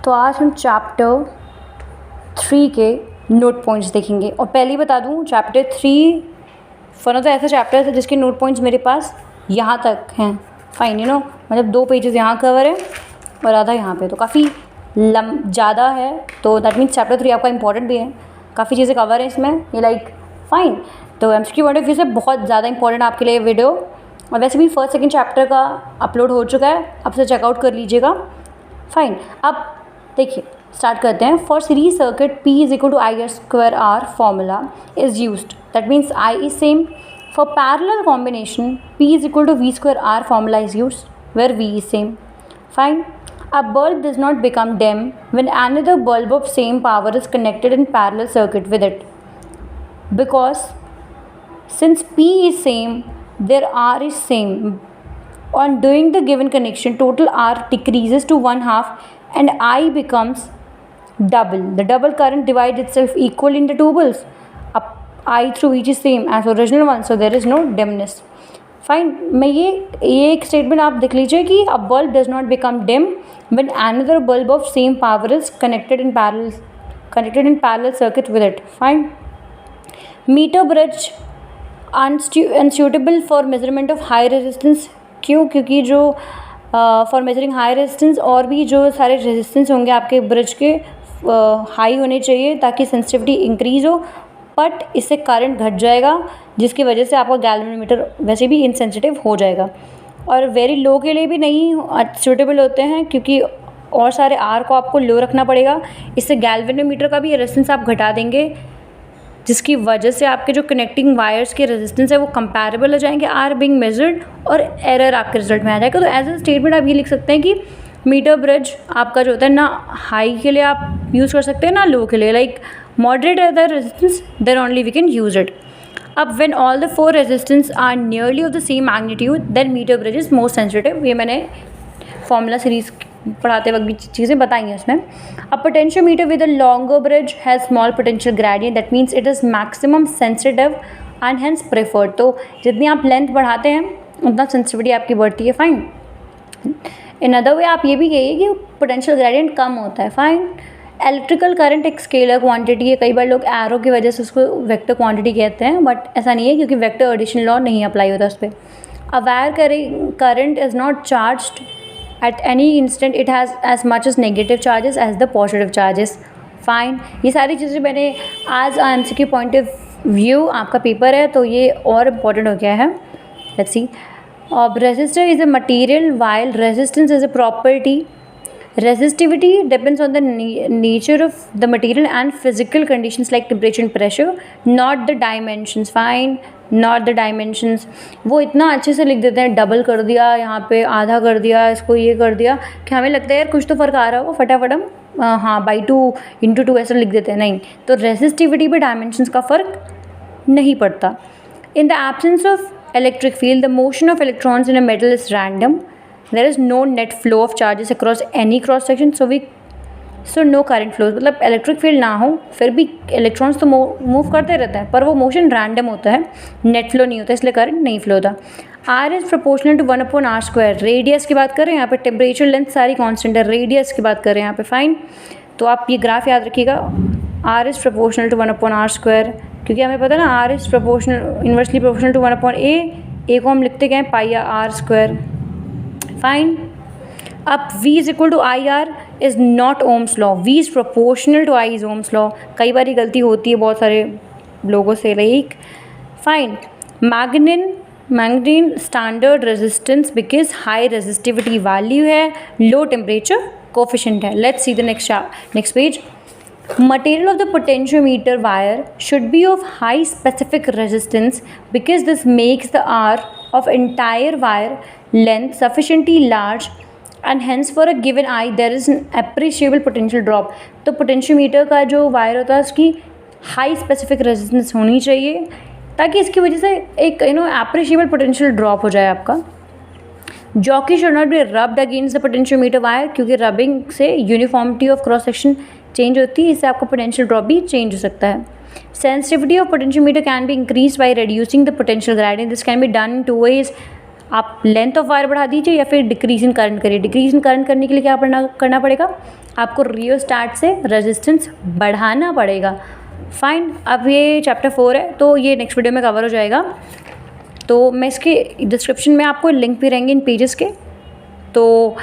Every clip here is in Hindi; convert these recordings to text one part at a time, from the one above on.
तो आज हम चैप्टर 3 के नोट पॉइंट्स देखेंगे। और पहले ही बता दूं, चैप्टर 3 वन ऑफ द ऐसा चैप्टर है जिसके नोट पॉइंट्स मेरे पास यहाँ तक हैं। फाइन, मतलब 2 पेजेस यहाँ कवर है और आधा यहाँ पे, तो काफ़ी ज़्यादा है। तो दैट मीन्स चैप्टर 3 आपका इंपॉर्टेंट भी है, काफ़ी चीज़ें कवर है इसमें, ये लाइक फाइन। तो एमसीक्यू पॉइंट ऑफ व्यू से बहुत ज़्यादा इंपॉर्टेंट आपके लिए वीडियो। और वैसे भी फर्स्ट सेकंड चैप्टर का अपलोड हो चुका है, अब से चेकआउट कर लीजिएगा। फाइन, अब देखिए स्टार्ट करते हैं। For series circuit P is equal to I square R formula is used, that means I is same. For parallel combination P is equal to V square R formula is used where V is same. Fine, a bulb does not become dim when another bulb of same power is connected in parallel circuit with it, because since P is same, their R is same. On doing the given connection, total R decreases to 1/2 and I becomes double. The double current divides itself equally into two bulbs. Up I through each is same as original one, so there is no dimness. Fine, मैं ये एक स्टेटमेंट आप देख लीजिए कि a bulb does not become dim when another bulb of same power is connected in parallel circuit with it. Fine, metre bridge unsuitable for measurement of high resistance. क्यों? क्योंकि जो फॉर मेजरिंग हाई रेजिस्टेंस और भी जो सारे रेजिस्टेंस होंगे आपके ब्रिज के हाई होने चाहिए ताकि सेंसिटिविटी इंक्रीज हो, बट इससे करंट घट जाएगा जिसकी वजह से आपका गैल्वेनोमीटर वैसे भी इनसेंसिटिव हो जाएगा। और वेरी लो के लिए भी नहीं सूटेबल होते हैं क्योंकि और सारे आर को आपको लो रखना पड़ेगा। इससे गैल्वेनोमीटर का भी रेजिस्टेंस आप घटा देंगे जिसकी वजह से आपके जो कनेक्टिंग वायर्स के रेजिस्टेंस है वो कंपैरेबल हो जाएंगे आर बिंग मेजर्ड, और एरर आपके रिजल्ट में आ जाएगा। तो एज ए स्टेटमेंट आप ये लिख सकते हैं कि मीटर ब्रिज आपका जो होता है ना हाई के लिए आप यूज़ कर सकते हैं ना लो के लिए, like moderate are the resistance, then only we can use it. अब when all the 4 resistance are nearly of the same magnitude, then meter bridge is most sensitive. ये मैंने फॉर्मूला सीरीज पढ़ाते वक्त भी चीज़ें बताई हैं उसमें। A potentiometer with a longer bridge has small potential gradient, that means it is maximum sensitive and hence preferred. तो जितनी आप लेंथ बढ़ाते हैं उतना सेंसिटिविटी आपकी बढ़ती है। फाइन, इन अदर वे आप ये भी कहिए कि पोटेंशियल ग्रेडियंट कम होता है। फाइन, इलेक्ट्रिकल करंट एक स्केलर क्वांटिटी है, कई बार लोग एरो की वजह से उसको वेक्टर क्वांटिटी कहते हैं, बट ऐसा नहीं है क्योंकि वेक्टर एडिशन लॉ नहीं अप्लाई होता उस पर। A wire current is not charged at any instant, it has as much as negative charges as the positive charges. Fine, ये सारी चीज़ें मैंने आज एमसीक्यू पॉइंट ऑफ व्यू, आपका पेपर है तो ये और इम्पॉर्टेंट हो गया है। Let's see, resistor is a material while resistance is a property. Resistivity depends on the nature of the material and physical conditions like temperature and pressure, not the dimensions. Fine, not the dimensions. वो इतना अच्छे से लिख देते हैं, डबल कर दिया, यहाँ पे आधा कर दिया, इसको ये कर दिया कि हमें लगता है यार कुछ तो फ़र्क आ रहा हो, फटाफट हम हाँ by 2 × 2 ऐसा लिख देते हैं। नहीं, तो रेजिस्टिविटी पे डायमेंशंस का फ़र्क नहीं पड़ता। In the absence of electric field, the motion of electrons in a metal is random. There is no net flow of charges across any cross section, so no current flows. मतलब इलेक्ट्रिक फील्ड ना हो फिर भी इलेक्ट्रॉन्स तो मूव करते रहते हैं, पर वो मोशन रैंडम होता है, नेट फ्लो नहीं होता, इसलिए करंट नहीं फ्लो होता। R is proportional to 1/r²। Radius की बात करें यहाँ पे, टेम्परेचर लेंथ सारी कांस्टेंट है, रेडियस की बात करें यहाँ पे। फाइन, तो आप ये ग्राफ याद रखिएगा, R is proportional to 1/r², क्योंकि हमें पता है ना R is proportional inversely proportional to 1/a को हम लिखते गए πr²। फाइन, अब V is equal to I R is not Ohm's law, V is proportional to I is Ohm's law. कई बार गलती होती है बहुत सारे लोगों से, like fine, manganin standard resistance because high resistivity value है, लो टेम्परेचर कोफिशिएंट है। Let's see the next page. Material of the potentiometer wire should be of high specific resistance because this makes the R of entire wire length sufficiently large and hence for a given I there is an appreciable potential drop. तो पोटेंशियोमीटर का जो वायर होता है उसकी हाई स्पेसिफिक रेजिस्टेंस होनी चाहिए ताकि इसकी वजह से एक एप्रिशिएबल पोटेंशियल ड्रॉप हो जाए आपका। Jockey should not be rubbed against the potentiometer wire, क्योंकि रबिंग से uniformity of cross section change होती है, इससे आपका पोटेंशियल ड्रॉप भी चेंज हो सकता है। Sensitivity of potentiometer can be increase by reducing the potential gradient. This can be done in 2 ways. आप लेंथ ऑफ वायर बढ़ा दीजिए या फिर डिक्रीज इन करंट करिए। डिक्रीज इन करंट करने के लिए क्या करना पड़ेगा, आपको रियोस्टैट से रेजिस्टेंस बढ़ाना पड़ेगा। फाइन, अब ये चैप्टर 4 है तो ये नेक्स्ट वीडियो में कवर हो जाएगा। तो मैं इसके डिस्क्रिप्शन में आपको लिंक भी रहेंगे इन पेजेस के, तो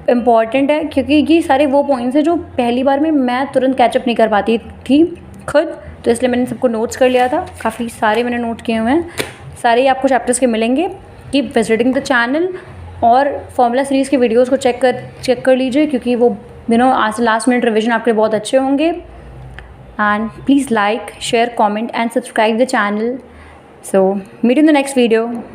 इम्पॉर्टेंट है क्योंकि ये सारे वो पॉइंट्स हैं जो पहली बार में मैं तुरंत कैचअप नहीं कर पाती थी खुद, तो इसलिए मैंने सबको नोट्स कर लिया था। काफ़ी सारे मैंने नोट किए हुए हैं, सारे ही आपको चैप्टर्स के मिलेंगे। कीप विजिटिंग द चैनल और फॉर्मूला सीरीज़ के वीडियोज़ को चेक कर लीजिए क्योंकि वो आज लास्ट मिनट रिविजन आपके लिए बहुत अच्छे होंगे। And please like, share, comment and subscribe the channel. So meet you in the next video.